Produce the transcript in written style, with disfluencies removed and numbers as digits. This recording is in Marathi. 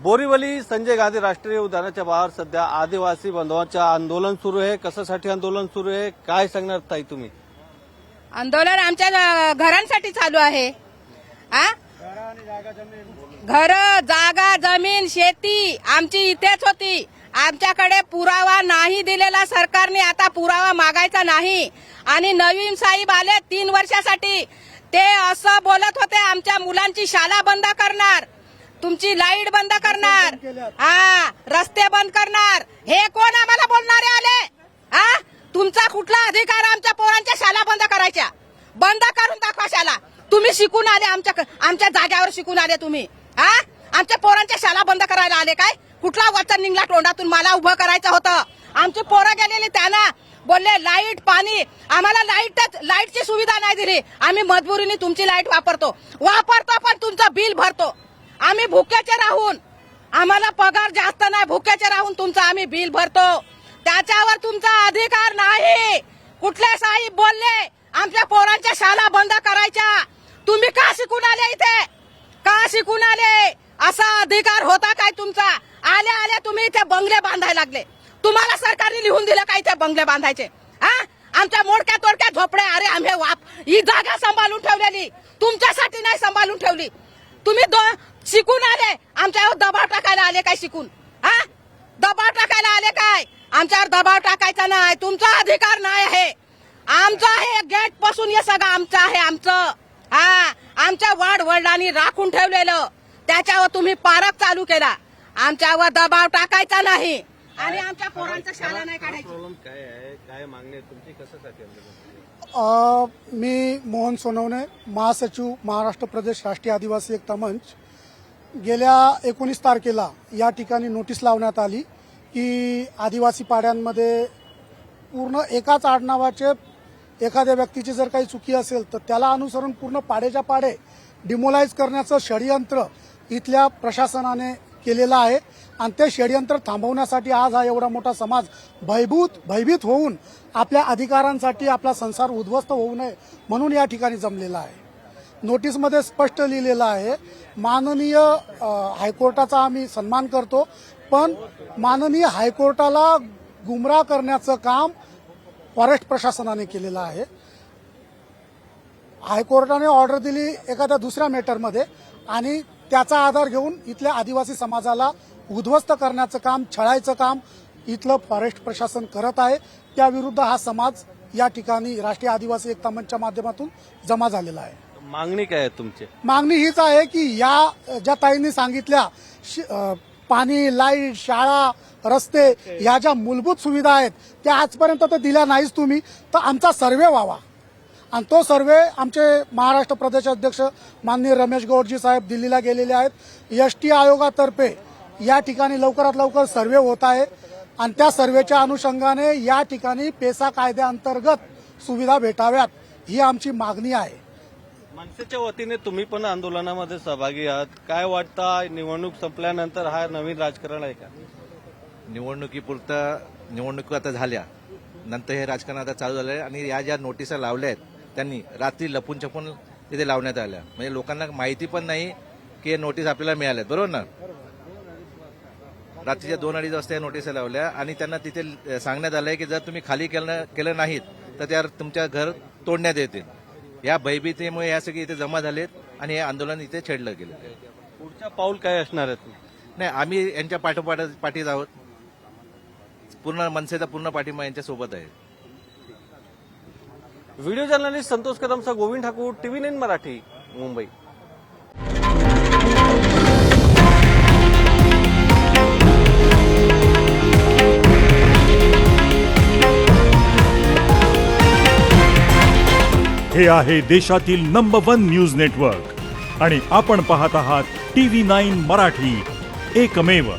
बोरीवली संजय गांधी राष्ट्रीय उद्यानाच्या बाहेर सध्या आदिवासी बांधवांचं आंदोलन सुरू आहे. कशासाठी आंदोलन सुरू आहे, काय सांगणार ताई तुम्ही? आंदोलन आमच्या घरांसाठी चालू आहे. घर, जागा, जमीन, शेती आमची इथेच होती. आमच्याकडे पुरावा नाही दिलेला सरकारने. आता पुरावा मागायचा नाही. आणि नवीन साहेब आले 3 वर्षासाठी. ते असं बोलत होते आमच्या मुलांची शाळा बंद करणार, तुमची लाईट बंद करणार, रस्ते बंद करणार. हे कोण आम्हाला बोलणारे आले? तुमचा कुठला अधिकार आमच्या पोरांच्या शाळा बंद करायच्या? बंद करून दाखवा शाळा. तुम्ही शिकून आले, आमच्या जाग्यावर शिकून आले तुम्ही. आमच्या पोरांच्या शाळा बंद करायला आले काय? कुठला वचन निघला तोंडातून? मला उभं करायचं होतं. आमची पोरं गेलेली, त्यांना बोलले लाईट पाणी. आम्हाला लाईटची सुविधा नाही दिली. आम्ही मजबुरीने तुमची लाईट वापरतो पण तुमचं बिल भरतो. आम्ही भुक्याचे राहून, आम्हाला पगार जास्त नाही, भुक्याचे राहून तुमचं आम्ही बिल भरतो. त्याच्यावर तुमचा अधिकार नाही. कुठले साहेब बोलले आमच्या पोरांच्या शाळा बंद करायच्या? तुम्ही का शिकून आले इथे? का शिकून आले? असा अधिकार होता काय तुमचा? आले तुम्ही इथे बंगले बांधायला लागले. तुम्हाला सरकारने लिहून दिलं काय इथे बंगले बांधायचे? आमच्या मोडक्या तोडक्या झोपड्या. अरे आम्ही ही जागा सांभाळून ठेवलेली, तुमच्यासाठी नाही सांभाळून ठेवली. तुम्ही शिकून आले, आमच्यावर दबाव टाकायला आले काय? शिकून दबाव टाकायला आले काय? आमच्यावर दबाव टाकायचा नाही. तुमचा अधिकार नाही आहे. आमचं आहे. गेट पासून हे सगळं आमचं आहे. आमच्या वाढ वडिलांनी राखून ठेवलेलं, त्याच्यावर तुम्ही पारख चालू केला. आमच्यावर दबाव टाकायचा नाही आणि आमच्या पोरांचं शाळा नाही काढायची. प्रॉब्लेम काय आहे, काय मागणी आहे तुमची, कशासाठी आंदोलन? मी मोहन सोनवणे, महासचिव, महाराष्ट्र प्रदेश राष्ट्रीय आदिवासी एकता मंच. गेल्या 19 तारखेला या ठिकाणी नोटीस लावण्यात आली की आदिवासी पाड्यांमध्ये पूर्ण एकाच आडनावाचे एखाद्या व्यक्तीची जर काही चुकी असेल तर त्याला अनुसरून पूर्ण पाड्याच्या पाडे डिमोलाइज करण्याचं षडयंत्र इथल्या प्रशासनाने केलेलं आहे. आणि ते षडयंत्र थांबवण्यासाठी आज हा एवढा मोठा समाज भयभीत होऊन आपल्या अधिकारांसाठी आपला संसार उद्ध्वस्त होऊ नये म्हणून या ठिकाणी जमलेला आहे. नोटीसमध्ये स्पष्ट लिहिलेलं आहे, माननीय हायकोर्टाचा आम्ही सन्मान करतो, पण माननीय हायकोर्टाला गुमराह करण्याचं काम फॉरेस्ट प्रशासनाने केलेलं आहे. हायकोर्टाने ऑर्डर दिली एखाद्या दुसऱ्या मॅटरमध्ये आणि त्याचा आधार घेऊन इथल्या आदिवासी समाजाला उद्ध्वस्त करण्याचं काम, छळायचं काम इथलं फॉरेस्ट प्रशासन करत आहे. त्याविरुद्ध हा समाज या ठिकाणी राष्ट्रीय आदिवासी एकता मंचच्या माध्यमातून जमा झालेला आहे. मागणी काय आहे तुमची? मागणी हीच आहे की या ज्या ताईंनी सांगितल्या पाणी, लाईट, शाळा, रस्ते ह्या ज्या मूलभूत सुविधा आहेत त्या आजपर्यंत तर दिल्या नाहीच तुम्ही, तर आमचा सर्वे व्हावा. आणि तो सर्वे आमचे महाराष्ट्र प्रदेश अध्यक्ष माननीय रमेश गौडजी साहेब दिल्लीला गेलेले आहेत. एसटी आयोगातर्फे या ठिकाणी लवकरात लवकर सर्वे होत आहे आणि त्या सर्वेच्या अनुषंगाने या ठिकाणी पेसा कायद्याअंतर्गत सुविधा भेटाव्यात ही आमची मागणी आहे. मनसेच्या वतीने तुम्ही पण आंदोलनामध्ये सहभागी आहात. काय वाटतं, निवडणूक संपल्यानंतर हा नवीन राजकारण आहे का? निवडणुकी आता झाल्या नंतर हे राजकारण आता चालू झालं आहे. आणि या ज्या नोटिसा लावल्या आहेत त्यांनी रात्री लपून छपून तिथे लावण्यात आल्या. म्हणजे लोकांना माहिती पण नाही की नोटीस आपल्याला मिळाल्या, बरोबर ना? रात्रीच्या 2-2:30 वाजता या नोटिसा लावल्या आणि त्यांना तिथे सांगण्यात आलंय की जर तुम्ही खाली केलं नाहीत तर त्या तुमच्या घर तोडण्यात येतील. या भयभीतीमुळे या सगळे इथे जमा झालेत आणि हे आंदोलन इथे छेडलं गेलं. पुढचा पाऊल काय असणार आहे? नाही, आम्ही यांच्या पाठीत आहोत. पूर्ण मनसेचा पूर्ण पाठिंबा यांच्या सोबत आहे. व्हिडिओ जर्नलिस्ट संतोष कदमसह गोविंद ठाकूर, TV9 मराठी, मुंबई. हे आहे देशातील नंबर 1 न्यूज नेटवर्क आणि आपण पाहत आहात TV9 मराठी, एकमेव.